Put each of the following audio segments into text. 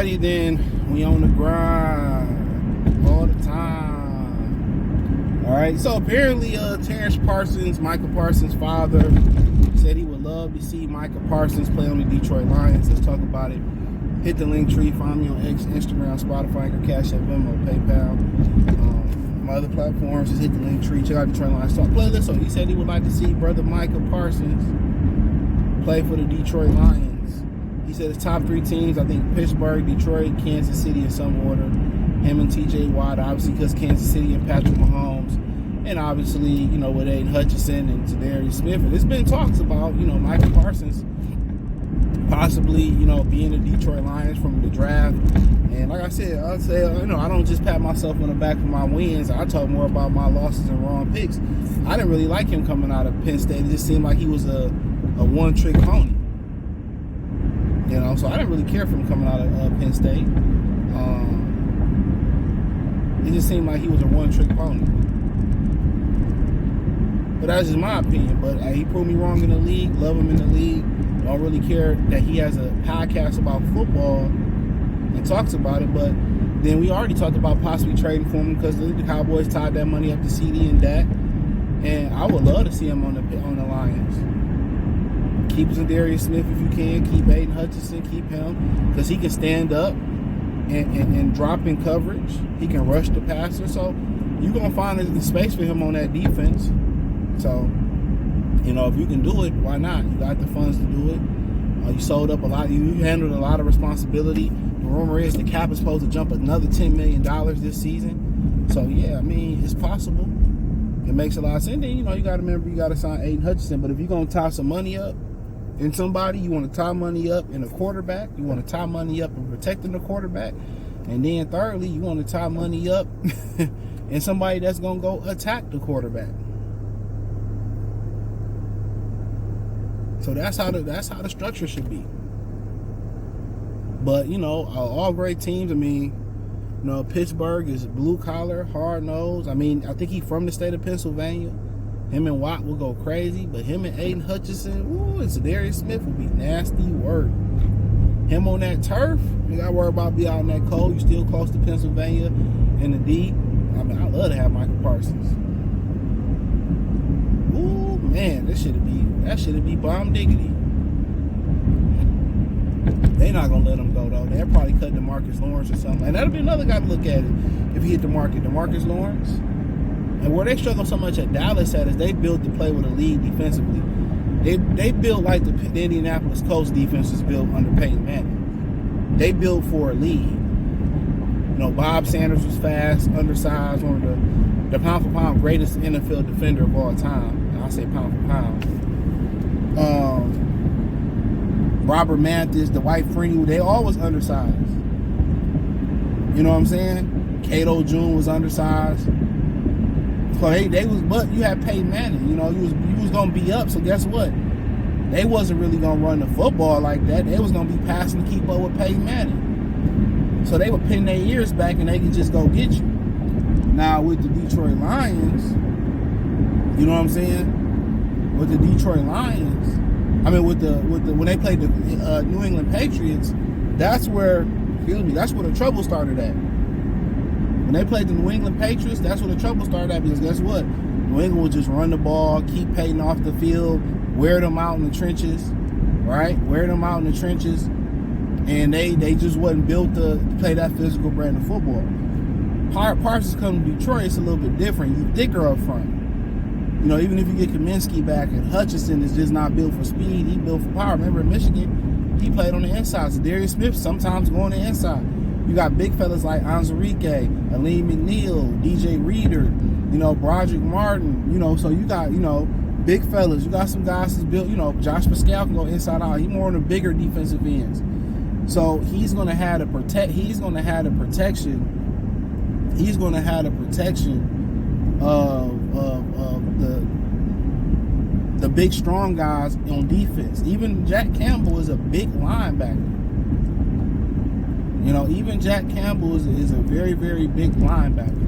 Alrighty then, we on the grind all the time. Alright, so apparently Terrence Parsons, Micah Parsons' father, said he would love to see Micah Parsons play on the Detroit Lions. Let's talk about it. Hit the link tree, find me on X, Instagram, Spotify, Anchor, Cash App, Venmo, PayPal. My other platforms, just hit the link tree, check out the Detroit Lions Talk playlist. So he said he would like to see brother Micah Parsons play for the Detroit Lions. He said his top three teams, I think Pittsburgh, Detroit, Kansas City in some order. Him and TJ Watt, obviously, because Kansas City and Patrick Mahomes. And obviously, you know, with Aiden Hutchinson and Zadarius Smith. And there's been talks about, you know, Micah Parsons possibly, you know, being the Detroit Lions from the draft. And like I said, I'll say, you know, I don't just pat myself on the back for my wins. I talk more about my losses and wrong picks. I didn't really like him coming out of Penn State. It just seemed like he was a one-trick pony. You know, so I didn't really care for him coming out of Penn State. It just seemed like he was a one-trick pony. But that's just my opinion. But he proved me wrong in the league. Love him in the league. Don't really care that he has a podcast about football and talks about it. But then we already talked about possibly trading for him because the Cowboys tied that money up to CD and Dak. And I would love to see him on the Lions. Keep Zadarius Smith if you can. Keep Aiden Hutchinson. Keep him because he can stand up and drop in coverage. He can rush the passer. So you're going to find the space for him on that defense. So, you know, if you can do it, why not? You got the funds to do it. You sold up a lot. You handled a lot of responsibility. The rumor is the cap is supposed to jump another $10 million this season. So, yeah, I mean, it's possible. It makes a lot of sense. Then, you know, you got to remember you got to sign Aiden Hutchinson. But if you're going to tie some money up in somebody, you want to tie money up in a quarterback. You want to tie money up in protecting the quarterback. And then thirdly, you want to tie money up in somebody that's going to go attack the quarterback. So that's how the structure should be. But, you know, all great teams. I mean, you know, Pittsburgh is blue collar, hard nosed. I mean, I think he's from the state of Pennsylvania. Him and Watt will go crazy, but him and Aiden Hutchinson, ooh, and Zadarius Smith will be nasty work. Him on that turf, you got to worry about being out in that cold. You still close to Pennsylvania in the D. I mean, I love to have Micah Parsons. Ooh, man, that should be bomb diggity. They're not going to let him go, though. They'll probably cut DeMarcus Lawrence or something. And that'll be another guy to look at it if he hit the market. DeMarcus Lawrence. And where they struggle so much at Dallas at is they built to play with a lead defensively. They built like the Indianapolis Colts defense was built under Peyton Manning. They built for a lead. You know, Bob Sanders was fast, undersized, one of the pound-for-pound greatest NFL defender of all time. And I say pound-for-pound. Robert Mathis, Dwight Freeney, they all was undersized. You know what I'm saying? Cato June was undersized. So they was, but you had Peyton Manning. You know, you was gonna be up. So guess what? They wasn't really gonna run the football like that. They was gonna be passing to keep up with Peyton Manning. So they would pin their ears back and they could just go get you. Now with the Detroit Lions, you know what I'm saying? With the Detroit Lions, I mean with the when they played the New England Patriots, that's where the trouble started at. When they played the New England Patriots, that's where the trouble started at, because guess what? New England would just run the ball, keep Peyton off the field, wear them out in the trenches, right? Wear them out in the trenches, and they just wasn't built to play that physical brand of football. Parsons come to Detroit, it's a little bit different. You thicker up front. You know, even if you get Kaminsky back, and Hutchinson is just not built for speed, he built for power. Remember in Michigan, he played on the inside. Zadarius Smith sometimes going on the inside. You got big fellas like Anzarike, Aleem McNeil, DJ Reader, you know, Broderick Martin, you know, so you got, you know, big fellas. You got some guys who's built, you know, Josh Pascal can go inside out. He's more on the bigger defensive ends. So he's going to have the protection of the big strong guys on defense. Even Jack Campbell is a big linebacker. You know, even Jack Campbell is a very, very big linebacker.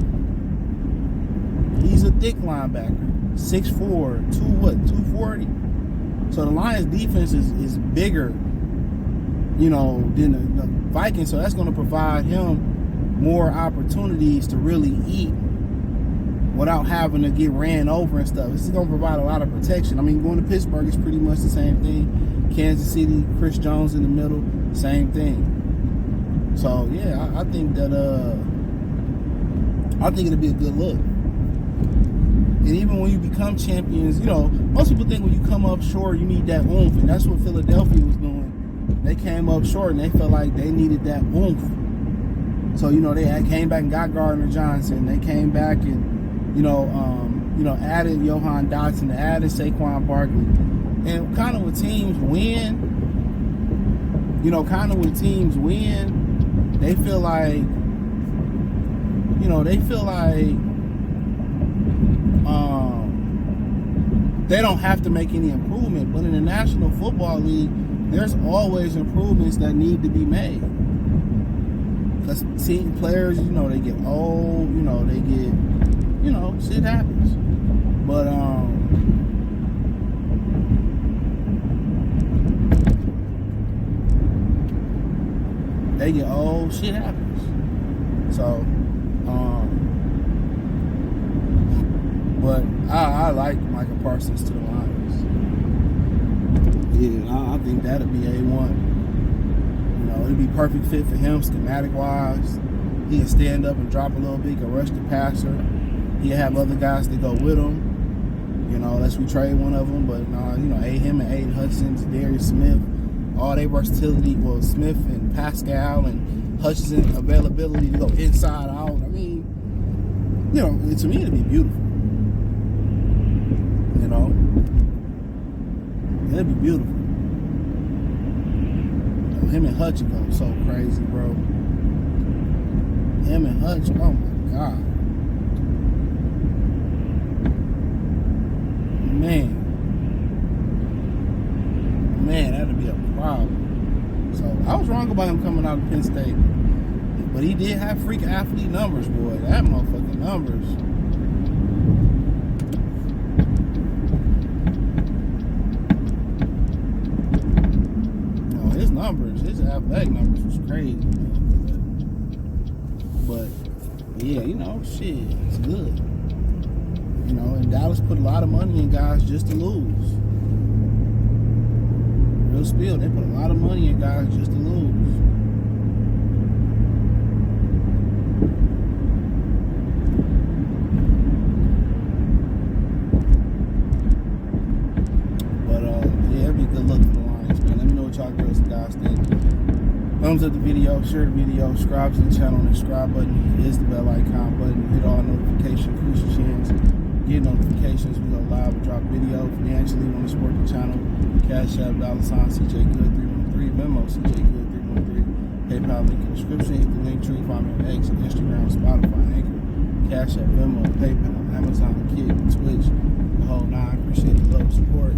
He's a thick linebacker. 6'4", 240. So the Lions defense is bigger than the Vikings. So that's going to provide him more opportunities to really eat without having to get ran over and stuff. This is going to provide a lot of protection. I mean, going to Pittsburgh is pretty much the same thing. Kansas City, Chris Jones in the middle, same thing. So yeah, I think that I think it'll be a good look. And even when you become champions, most people think when you come up short, you need that oomph, and that's what Philadelphia was doing. They came up short, and they felt like they needed that oomph. So they came back and got Gardner Johnson. They came back and added Johan Dotson, added Saquon Barkley, and kind of when teams win, they feel like, they don't have to make any improvement. But in the National Football League, there's always improvements that need to be made. Because team players, they get old, they get, shit happens. But, they get old, shit happens. So, but I like Micah Parsons to the Lions. Yeah, I think that'll be A1. It'd be perfect fit for him schematic-wise. He can stand up and drop a little bit, he can rush the passer. He can have other guys that go with him. Unless we trade one of them. But, him and Aiden Hutchinson, Darius Smith, all their versatility. Well, Smith and Pascal and Hutchinson availability to go inside out. I mean, to me, it'd be beautiful. It'd be beautiful. Him and Hutch go so crazy, bro. Him and Hutch, oh my God. Man, that'd be a problem. So I was wrong about him coming out of Penn State. But he did have freak athlete numbers, boy. That motherfucking numbers. His athletic numbers was crazy. But yeah, shit, it's good. And Dallas put a lot of money in guys just to lose. Real spill, they put a lot of money in guys just to lose. But yeah, it'd be a good look for the Lions, man. Let me know what y'all girls and guys think. Thumbs up the video, share the video, subscribe to the channel, and the subscribe button is the bell icon button. Hit all notifications, push your chance, get notifications. We go live and drop video. Financially, want to support the channel, Cash App, $CJ Good313, Venmo, CJ Good313, PayPal link in the description. Hit the link tree, find me on X, Instagram, Spotify, Anchor, Cash App, Venmo, PayPal, Amazon, Kick, Twitch, the whole nine. Appreciate the love and support.